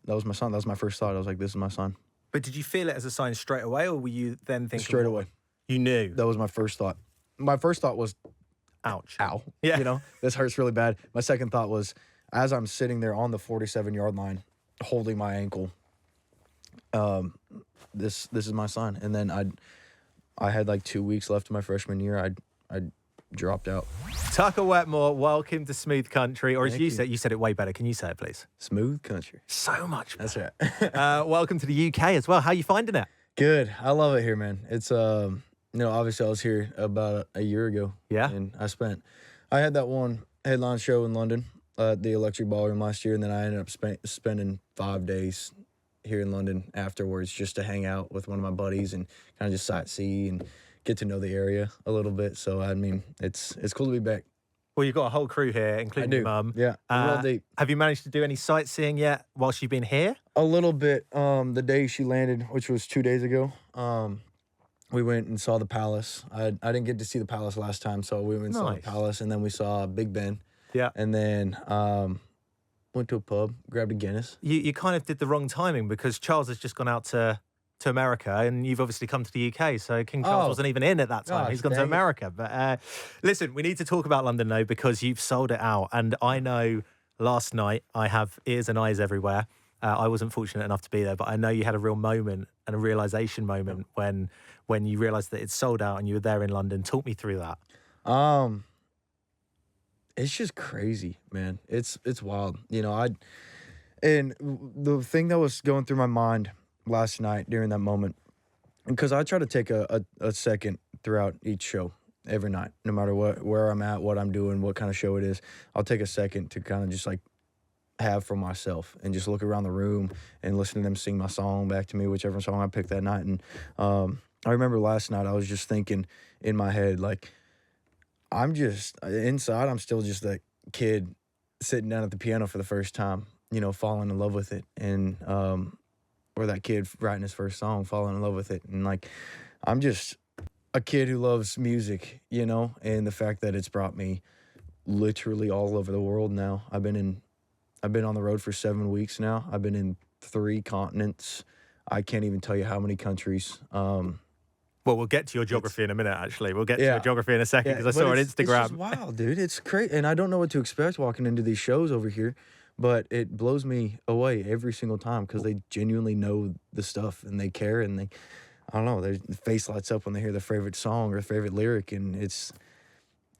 That was my sign. That was my first thought. I was like, this is my sign. But did you feel it as a sign straight away, or were you then thinking... Straight away. You knew? That was my first thought. My first thought was, ouch. Ow. Yeah. You know, this hurts really bad. My second thought was, as I'm sitting there on the 47-yard line, holding my ankle, this is my sign. And then I had like 2 weeks left of my freshman year. I dropped out. Tucker Wetmore, welcome to Smooth Country, or as Thank you said, you said it way better. Can you say it, please? Smooth country. So much better. That's right. Welcome to the UK as well. How are you finding it? Good. I love it here, man. It's you know, obviously I was here about a year ago. Yeah. And I had that one headline show in London at the Electric Ballroom last year, and then I ended up spending 5 days here in London afterwards just to hang out with one of my buddies and kind of just sightsee and get to know the area a little bit. So, I mean, it's cool to be back. Well, you've got a whole crew here, including your mum. Yeah, real deep. Have you managed to do any sightseeing yet whilst you've been here? A little bit. The day she landed, which was 2 days ago, we went and saw the palace. I didn't get to see the palace last time, so we went and saw the palace, and then we saw Big Ben. Yeah. And then went to a pub, grabbed a Guinness. You kind of did the wrong timing because Charles has just gone out to America, and you've obviously come to the UK, so King Charles wasn't even in at that time. He's gone to America. But listen, we need to talk about London, though, because you've sold it out. And I know last night I have ears and eyes everywhere. I wasn't fortunate enough to be there, but I know you had a real moment and a realization moment when you realized that it's sold out and you were there in London. Talk me through that. It's just crazy, man. It's wild. You know, and the thing that was going through my mind last night during that moment, because I try to take a second throughout each show every night, no matter where I'm at, what I'm doing, what kind of show it is. I'll take a second to kind of just like have for myself and just look around the room and listen to them sing my song back to me, whichever song I picked that night. And I remember last night I was just thinking in my head, like, I'm just inside, I'm still just that kid sitting down at the piano for the first time, you know, falling in love with it. And or that kid writing his first song, falling in love with it. And like, I'm just a kid who loves music, you know, and the fact that it's brought me literally all over the world now. I've been on the road for 7 weeks now. I've been in 3 continents. I can't even tell you how many countries. Well, we'll get to your geography in a minute, actually. We'll get to your geography in a second, because I saw on Instagram. It's just wild, dude. It's crazy. And I don't know what to expect walking into these shows over here, but it blows me away every single time because they genuinely know the stuff and they care, and they, I don't know, their face lights up when they hear their favorite song or favorite lyric, and it's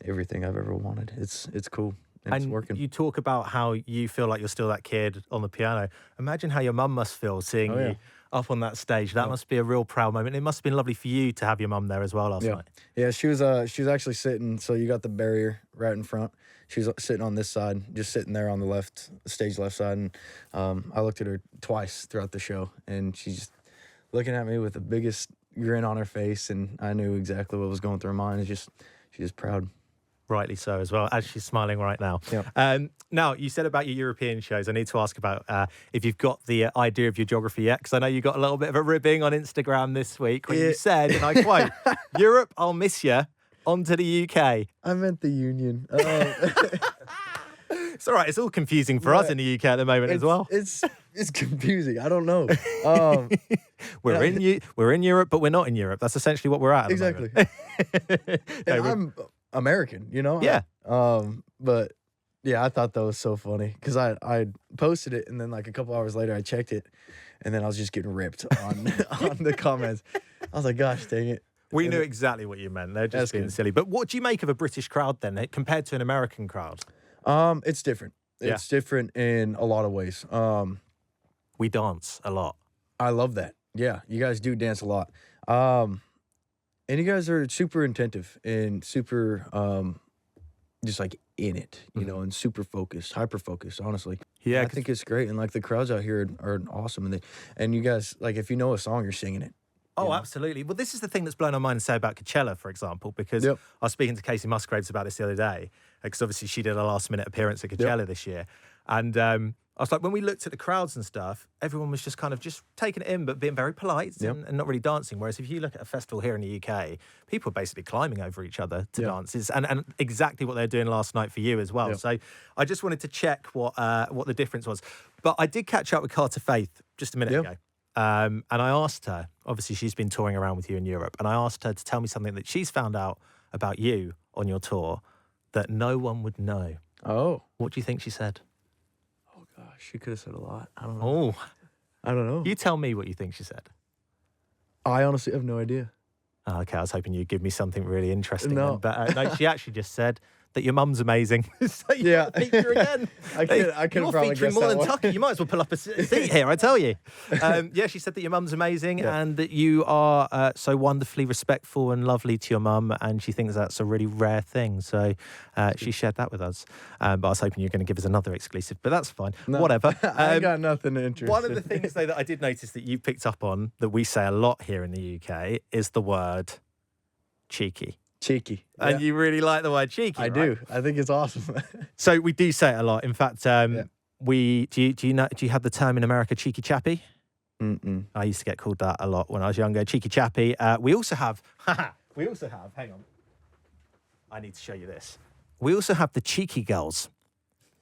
everything I've ever wanted. It's cool. And it's working. You talk about how you feel like you're still that kid on the piano. Imagine how your mum must feel seeing you up on that stage. That must be a real proud moment. It must have been lovely for you to have your mum there as well last night. Yeah, she was actually sitting, so you got the barrier right in front. She was sitting on this side, just sitting there on the stage left side. And I looked at her twice throughout the show, and she's just looking at me with the biggest grin on her face, and I knew exactly what was going through her mind. She's just proud. Rightly so as well, as she's smiling right now. Yeah. Now, you said about your European shows. I need to ask about if you've got the idea of your geography yet, because I know you got a little bit of a ribbing on Instagram this week when you said, and I quote, Europe, I'll miss you, on to the UK. I meant the Union. It's all right. It's all confusing for us in the UK at the moment as well. It's confusing. I don't know. We're in Europe, but we're not in Europe. That's essentially what we're at the exactly. moment. And I'm American, you know? Yeah. But yeah, I thought that was so funny because I posted it, and then like a couple hours later I checked it, and then I was just getting ripped on the comments. I was like, gosh, dang it. We knew exactly what you meant. They're just being silly. But what do you make of a British crowd then, compared to an American crowd? It's different. It's different in a lot of ways. We dance a lot. I love that. Yeah, you guys do dance a lot. And you guys are super attentive and super, just like in it, you know, and super focused, hyper focused, honestly. Yeah. I think it's great. And like the crowds out here are awesome. And you guys, like, if you know a song, you're singing it. Oh, absolutely. Well, this is the thing that's blown our mind to say about Coachella, for example, because I was speaking to Casey Musgraves about this the other day, because obviously she did a last-minute appearance at Coachella this year. And I was like, when we looked at the crowds and stuff, everyone was just kind of just taking it in, but being very polite and not really dancing. Whereas if you look at a festival here in the UK, people are basically climbing over each other to dances, and exactly what they were doing last night for you as well. So I just wanted to check what the difference was. But I did catch up with Carter Faith just a minute ago. And I asked her, obviously she's been touring around with you in Europe, and I asked her to tell me something that she's found out about you on your tour that no one would know. Oh. What do you think she said? Gosh, she could have said a lot. I don't know. Oh. I don't know. You tell me what you think she said. I honestly have no idea. Oh, okay, I was hoping you'd give me something really interesting. No. Then, but no, she actually just said that your mum's amazing. So you feature again. I could You're probably featuring guess more that than one. Tucker. You might as well pull up a seat here, I tell you. She said that your mum's amazing and that you are so wonderfully respectful and lovely to your mum, and she thinks that's a really rare thing. So she shared that with us. But I was hoping you were going to give us another exclusive, but that's fine. No, Whatever. I ain't got nothing interesting. One of the things, though, that I did notice that you picked up on that we say a lot here in the UK is the word cheeky. Cheeky. And you really like the word cheeky, I right? do. I think it's awesome. So we do say it a lot. In fact, do you have the term in America, cheeky chappy? Mm-mm. I used to get called that a lot when I was younger, cheeky chappy. We also have, hang on. I need to show you this. We also have the cheeky girls.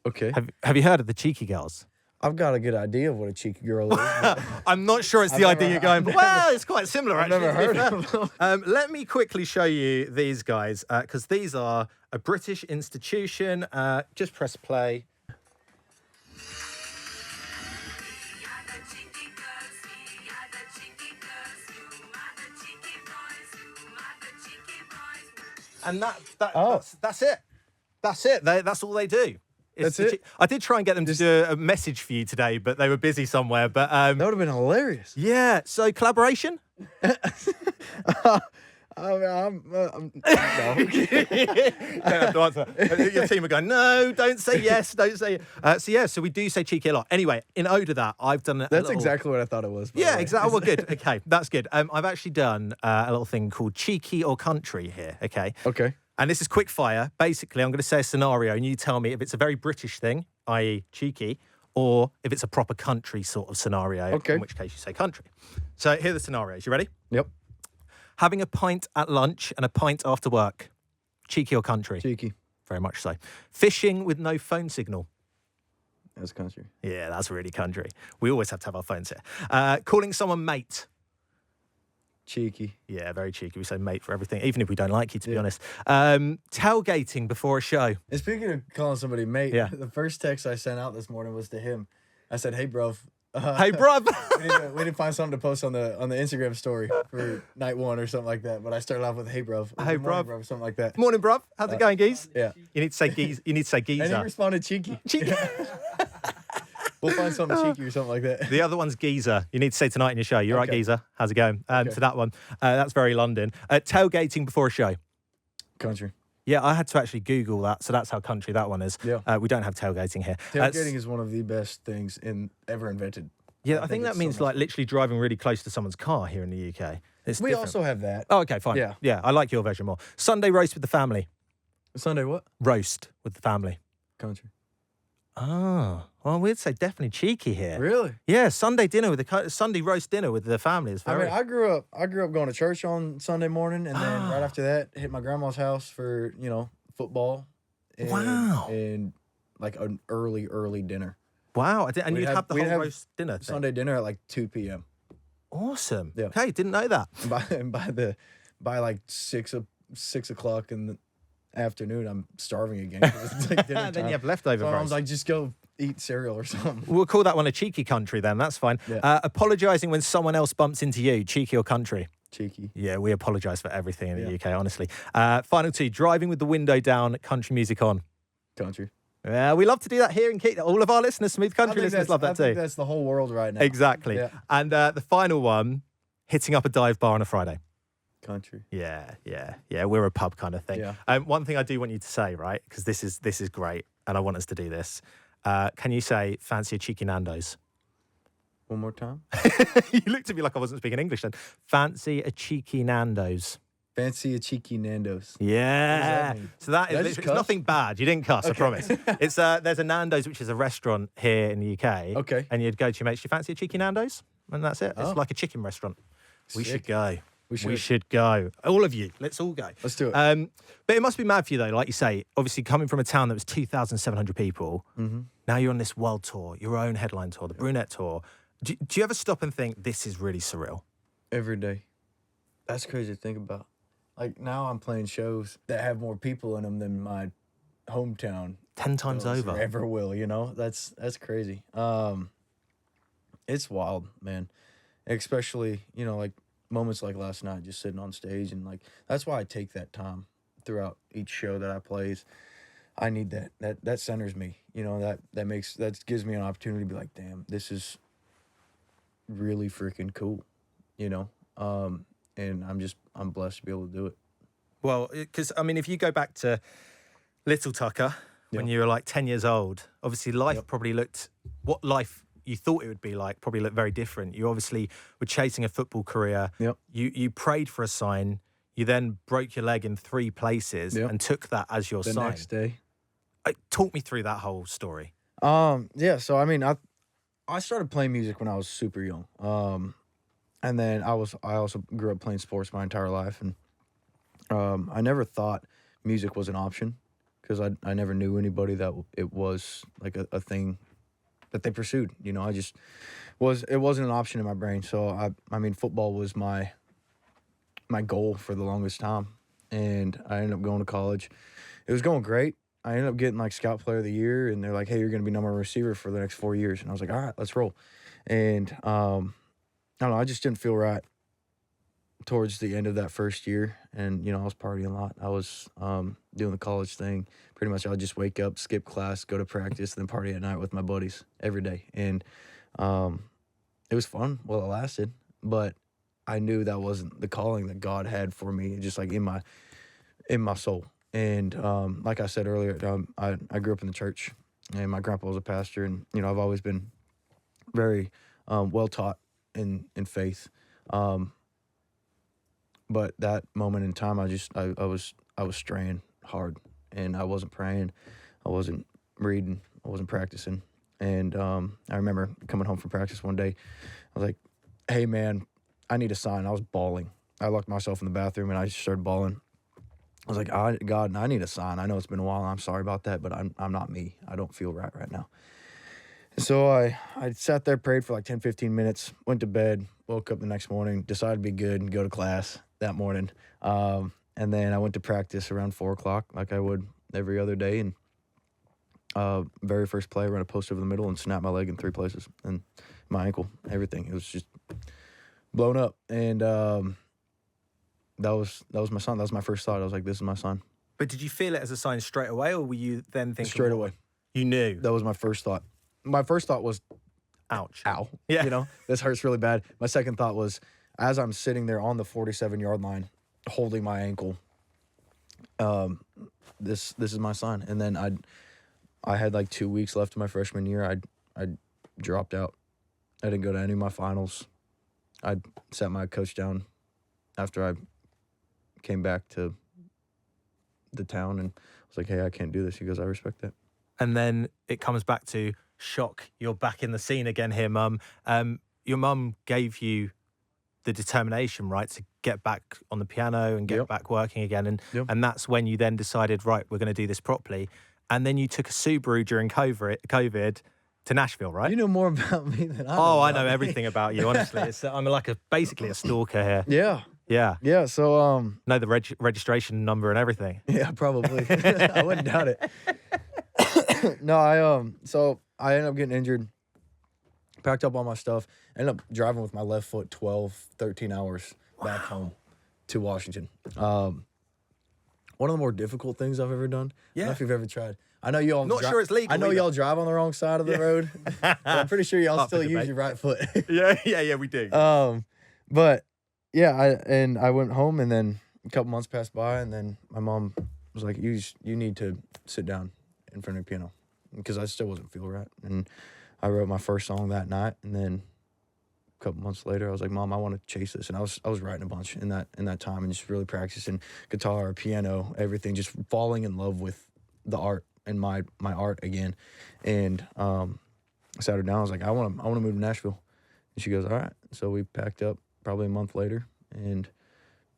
Okay. Have you heard of the cheeky girls? I've got a good idea of what a cheeky girl is. I'm not sure it's the idea you're going, but well, it's quite similar, I've actually. never heard of them. Let me quickly show you these guys, because these are a British institution. Just press play. And that's it. That's it. That's all they do. That's it? I did try and get them to do a message for you today, but they were busy somewhere. But That would have been hilarious. yeah, so collaboration? No. Don't have to answer. Your team are going, no, don't say yes, don't say so we do say cheeky a lot. Anyway, in ode to that, I've done That's exactly what I thought it was. by the Yeah, way. exactly. Well, good. Okay, that's good. I've actually done a little thing called cheeky or country here, okay? Okay. And this is quick fire. Basically, I'm going to say a scenario and you tell me if it's a very British thing, i.e. cheeky, or if it's a proper country sort of scenario, Okay. in which case you say country. So here are the scenarios. You ready? Yep. Having a pint at lunch and a pint after work. Cheeky or country? Cheeky. Very much so. Fishing with no phone signal. That's country. Yeah, that's really country. We always have to have our phones here. Calling someone mate. Cheeky. Yeah, very cheeky. We say mate for everything, even if we don't like you, to be honest. Tailgating before a show. And speaking of calling somebody mate, Yeah. the first text I sent out this morning was to him. I said, "Hey, bruv. Hey, bruv. we need to find something to post on the Instagram story for night one or something like that." But I started off with, "Hey, bruv. Or, Hey, "Good morning, bruv." something like that. Morning, bruv. How's it going, geese? Yeah. You need to say geese. You need to say And he geezer. responded, "Cheeky." Cheeky. We'll find something cheeky or something like that. The other one's geezer. You need to say tonight in your show. You're right, Okay. geezer. How's it going? Okay. To that one. That's very London. Tailgating before a show. Country. Yeah, I had to actually Google that, so that's how country that one is. Yeah. We don't have tailgating here. Tailgating is one of the best things ever invented. Yeah, I think that it's so means much like literally driving really close to someone's car here in the UK. It's We different. also have that. Oh, okay, fine. Yeah. I like your version more. Sunday roast with the family. Sunday what? Roast with the family. Country. Oh, well, we'd say definitely cheeky here. Really? Yeah, Sunday dinner with Sunday roast dinner with the family is I very. mean, I grew up going to church on Sunday morning, and then right after that, hit my grandma's house for football. And, Wow. And like an early dinner. Wow, and We'd you'd have- have the we'd whole have roast dinner thing. Sunday dinner at like 2 p.m. Awesome. Yeah. Okay, didn't know that. And by like 6 o'clock in the afternoon, I'm starving again. 'Cause it's like dinner And then time. you have leftover So I roast. was like, just go eat cereal or something. We'll call that one a cheeky country then. That's fine. Yeah. Apologising when someone else bumps into you, cheeky or country. Cheeky. Yeah, we apologise for everything in the Yeah. UK, honestly. Final two, driving with the window down, country music on. Country. We love to do that here in Keith. All of our listeners, smooth country listeners, love I that think too. that's the whole world right now. Exactly. Yeah. And the final one, hitting up a dive bar on a Friday. Country. Yeah. We're a pub kind of thing. Yeah. One thing I do want you to say, right, because this is great, and I want us to do this. Can you say fancy a cheeky Nando's? One more time. You looked at me like I wasn't speaking English then. Fancy a cheeky Nando's. Fancy a cheeky Nando's. Yeah. Mean? So that is It's nothing bad. You didn't cuss, I promise. It's there's a Nando's, which is a restaurant here in the UK. Okay. And you'd go to your mates, do you fancy a cheeky Nando's? And that's it. Oh. It's like a chicken restaurant. We Sick. should go. We We should go. All of you. Let's all go. Let's do it. But it must be mad for you, though. Like you say, obviously coming from a town that was 2,700 people, now you're on this world tour, your own headline tour, the Brunette Tour. Do you ever stop and think, this is really surreal? Every day. That's crazy to think about. Like, now I'm playing shows that have more people in them than my hometown 10 times does or over. ever will, you know? That's crazy. It's wild, man. Especially, you know, like moments like last night, just sitting on stage, and like that's why I take that time throughout each show that I plays. I need that. That centers me. You know, that gives me an opportunity to be like, damn, this is really freaking cool, you know? And I'm blessed to be able to do it. Well, because, I mean, if you go back to little Tucker, when you were like 10 years old, obviously life probably looked, what life you thought it would be like probably looked very different. You obviously were chasing a football career. Yep. You prayed for a sign. You then broke your leg in 3 places and took that as your The sign. next day. Talk me through that whole story. Yeah, so I mean, I started playing music when I was super young. And then I also grew up playing sports my entire life, and I never thought music was an option because I never knew anybody that it was like a thing that they pursued. You know, it wasn't an option in my brain. So I mean, football was my goal for the longest time, and I ended up going to college. It was going great. I ended up getting like Scout Player of the Year, and they're like, "Hey, you're going to be number 1 receiver for the next 4 years." And I was like, "All right, let's roll." And I don't know, I just didn't feel right towards the end of that first year. And, you know, I was partying a lot. I was doing the college thing. Pretty much I would just wake up, skip class, go to practice, then party at night with my buddies every day. And it was fun while it lasted. But I knew that wasn't the calling that God had for me, just like in my soul. And like I said earlier, I grew up in the church, and my grandpa was a pastor. And, you know, I've always been very well taught in faith, but that moment in time, I was straying hard, and I wasn't praying, I wasn't reading, I wasn't practicing, and I remember coming home from practice one day, I was like, "Hey man, I need a sign." I was bawling. I locked myself in the bathroom and I just started bawling. I was like, "God, I need a sign. I know it's been a while. I'm sorry about that, but I'm not me. I don't feel right now." So I sat there, prayed for like 10, 15 minutes, went to bed, woke up the next morning, decided to be good and go to class that morning. And then I went to practice around 4 o'clock like I would every other day. And very first play, I ran a post over the middle and snapped my leg in 3 places and my ankle, everything. It was just blown up. And that was my son. That was my first thought. I was like, this is my son. But did you feel it as a sign straight away, or were you then thinking? Straight away. You knew? That was my first thought. My first thought was, ouch. Ow. Yeah. You know, this hurts really bad. My second thought was, as I'm sitting there on the 47-yard line, holding my ankle, this is my sign. And then I had like 2 weeks left of my freshman year. I dropped out. I didn't go to any of my finals. I sat my coach down after I came back to the town and was like, "Hey, I can't do this." He goes, "I respect that." And then it comes back to shock. You're back in the scene again here, Mum. Your mum gave you the determination, right, to get back on the piano and get back working again. And that's when you then decided, right, we're going to do this properly. And then you took a Subaru during COVID to Nashville, right? You know more about me than I know. Oh, I know everything about you, honestly. I'm like basically a stalker here. Yeah. Yeah. Yeah. So, know the registration number and everything. Yeah, probably. I wouldn't doubt it. No, so I ended up getting injured, packed up all my stuff, ended up driving with my left foot 12, 13 hours back home to Washington. One of the more difficult things I've ever done. I don't know if you've ever tried. I know you all. Not sure it's legal. I know either. y'all drive on the wrong side of the road. But I'm pretty sure y'all still use your right foot. yeah, we do. But yeah, I went home, and then a couple months passed by, and then my mom was like, "You need to sit down in front of the piano," because I still wasn't feeling right. And I wrote my first song that night, and then a couple months later, I was like, Mom, I want to chase this. And I was writing a bunch in that time and just really practicing guitar, piano, everything, just falling in love with the art and my art again. And I sat her down. I was like, I want to move to Nashville. And she goes, all right. So we packed up probably a month later and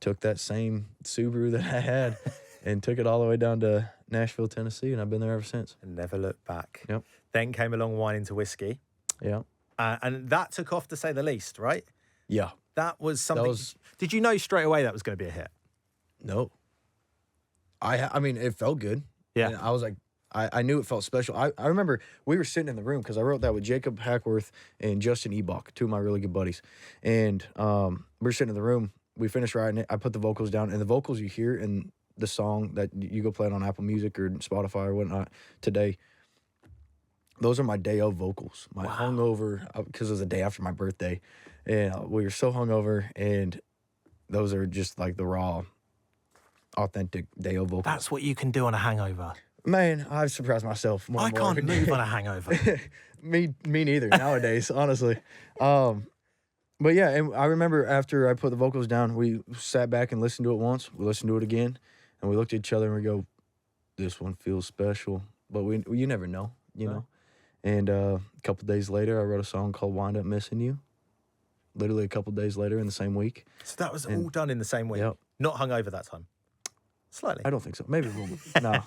took that same Subaru that I had and took it all the way down to Nashville, Tennessee, and I've been there ever since. And never looked back. Yep. Then came along Wine into Whiskey. Yeah. And that took off, to say the least, right? Yeah. That was something. Did you know straight away that was going to be a hit? No. I mean, it felt good. Yeah. And I was like, I knew it felt special. I remember we were sitting in the room because I wrote that with Jacob Hackworth and Justin Ebach, two of my really good buddies. And we were sitting in the room. We finished writing it. I put the vocals down, and the vocals you hear in the song that you go play it on Apple Music or Spotify or whatnot today, those are my day of vocals. My hungover, because it was the day after my birthday. And we were so hungover, and those are just like the raw, authentic day of vocals. That's what you can do on a hangover. Man, I've surprised myself more I and more. can't move on a hangover. me neither nowadays, honestly. But yeah, and I remember after I put the vocals down, we sat back and listened to it once. We listened to it again, and we looked at each other and we go, "This one feels special." But you never know, you know. And a couple days later, I wrote a song called "Wind Up Missing You." Literally a couple days later in the same week. So that was all done in the same week. Yep. Not hungover that time. Slightly. I don't think so. Maybe a little bit. No,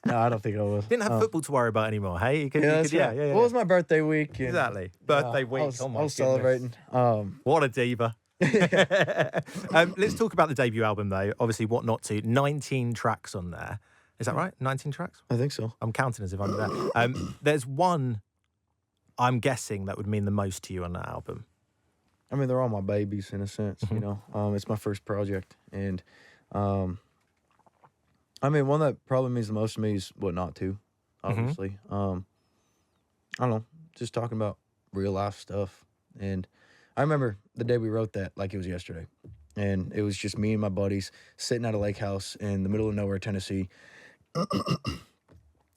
I don't think I was. Didn't have football to worry about anymore. Hey, you could, Yeah, you that's could, right. yeah. Well, it was my birthday week. And, Exactly. Birthday week. I was, Oh my I was goodness. celebrating. What a diva. Let's talk about the debut album, though. Obviously, What Not To. 19 tracks on there. Is that right? 19 tracks? I think so. I'm counting as if I'm there. There's one, I'm guessing, that would mean the most to you on that album. I mean, they're all my babies in a sense, you know. It's my first project, and I mean, one that probably means the most to me is What Not To, obviously. I don't know, just talking about real life stuff. And I remember the day we wrote that like it was yesterday. And it was just me and my buddies sitting at a lake house in the middle of nowhere, Tennessee.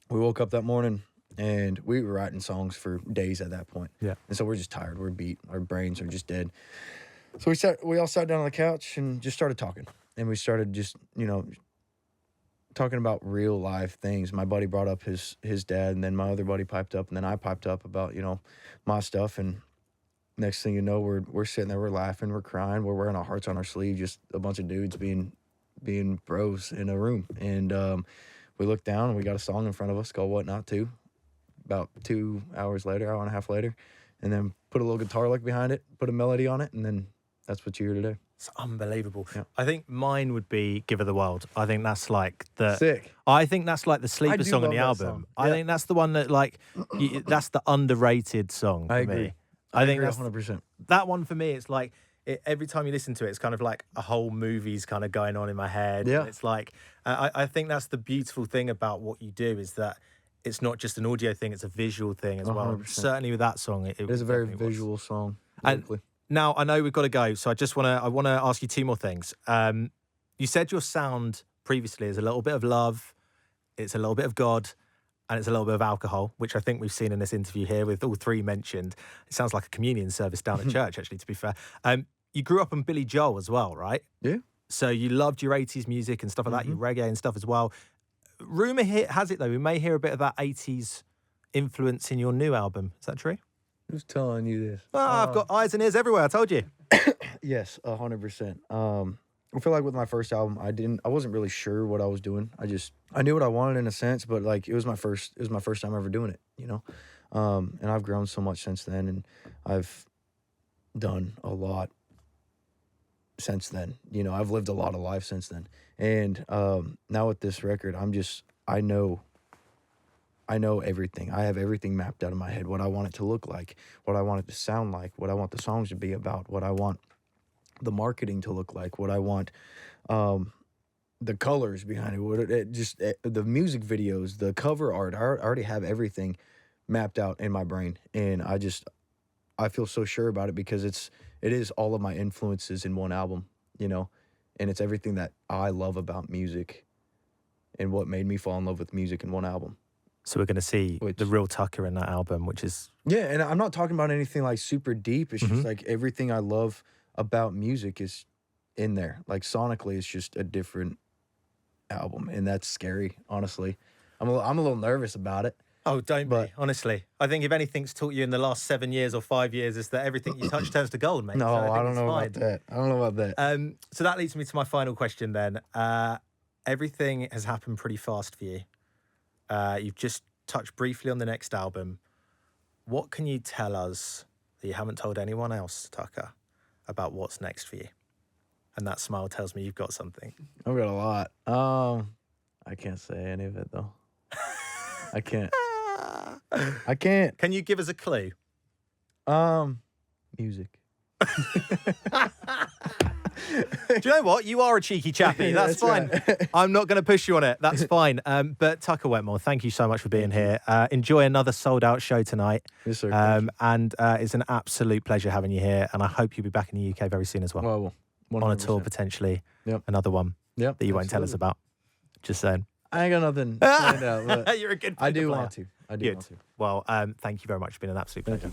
We woke up that morning, and we were writing songs for days at that point. Yeah. And so we're just tired. We're beat. Our brains are just dead. So we all sat down on the couch and just started talking. And we started just, you know, talking about real life things. My buddy brought up his dad, and then my other buddy piped up, and then I piped up about, you know, my stuff. And next thing you know, we're sitting there, we're laughing, we're crying, we're wearing our hearts on our sleeve, just a bunch of dudes being bros in a room. And we looked down, and we got a song in front of us called What Not To. About 2 hours later, hour and a half later, and then put a little guitar lick behind it, put a melody on it, and then that's what you hear today. It's unbelievable. Yeah. I think mine would be Give Her the World. I think that's like the... Sick. I think that's like the sleeper do song on love the that album. song. I Yeah. think that's the one that, like, that's the underrated song for I agree. me. I think agree that's 100%. that one for me. It's like every time you listen to it, it's kind of like a whole movie's kind of going on in my head. Yeah. And it's like I think that's the beautiful thing about what you do is that it's not just an audio thing; it's a visual thing as well. 100%. Certainly with that song, it It is a very definitely was. visual song. And- lyrically. Now I know we've got to go, so I want to ask you two more things. You said your sound previously is a little bit of love, it's a little bit of God, and it's a little bit of alcohol, which I think we've seen in this interview here with all three mentioned. It sounds like a communion service down at church, actually, to be fair. You grew up on Billy Joel as well, right? Yeah. So you loved your 80s music and stuff like that, your reggae and stuff as well. Rumour has it, though, we may hear a bit of that 80s influence in your new album. Is that true? Who's telling you this? I've got eyes and ears everywhere, I told you. Yes, 100%. I feel like with my first album, I wasn't really sure what I was doing. I knew what I wanted in a sense, but like it was my first time ever doing it, you know? And I've grown so much since then, and I've done a lot since then. You know, I've lived a lot of life since then. And now with this record, I know everything. I have everything mapped out in my head, what I want it to look like, what I want it to sound like, what I want the songs to be about, what I want the marketing to look like, what I want the colors behind it, the music videos, the cover art. I already have everything mapped out in my brain, and I feel so sure about it because it is all of my influences in one album, you know, and it's everything that I love about music and what made me fall in love with music in one album. So we're going to see the real Tucker in that album, which is... Yeah, and I'm not talking about anything like super deep. It's Mm-hmm. just like everything I love about music is in there. Like sonically, it's just a different album, and that's scary, honestly. I'm a little nervous about it. Oh, don't be, honestly. I think if anything's taught you in the last 7 years or 5 years is that everything you touch turns to gold, mate. No, So I don't know about that. I don't know about that. So that leads me to my final question then. Everything has happened pretty fast for you. You've just touched briefly on the next album. What can you tell us that you haven't told anyone else, Tucker, about what's next for you? And that smile tells me you've got something. I've got a lot. I can't say any of it though. I can't. I can't. Can you give us a clue? Music. Do you know what? You are a cheeky chappy. That's fine. Right. I'm not going to push you on it. That's fine. But Tucker Wetmore, thank you so much for being here. Enjoy another sold-out show tonight. Yes, sir. And it's an absolute pleasure having you here. And I hope you'll be back in the UK very soon as well. Well, 100%. On a tour, potentially. Yep. Another one that you won't tell us about. Just saying. I ain't got nothing planned out. You're a good I do player. want to. I do want to. Well, thank you very much. It's been an absolute pleasure.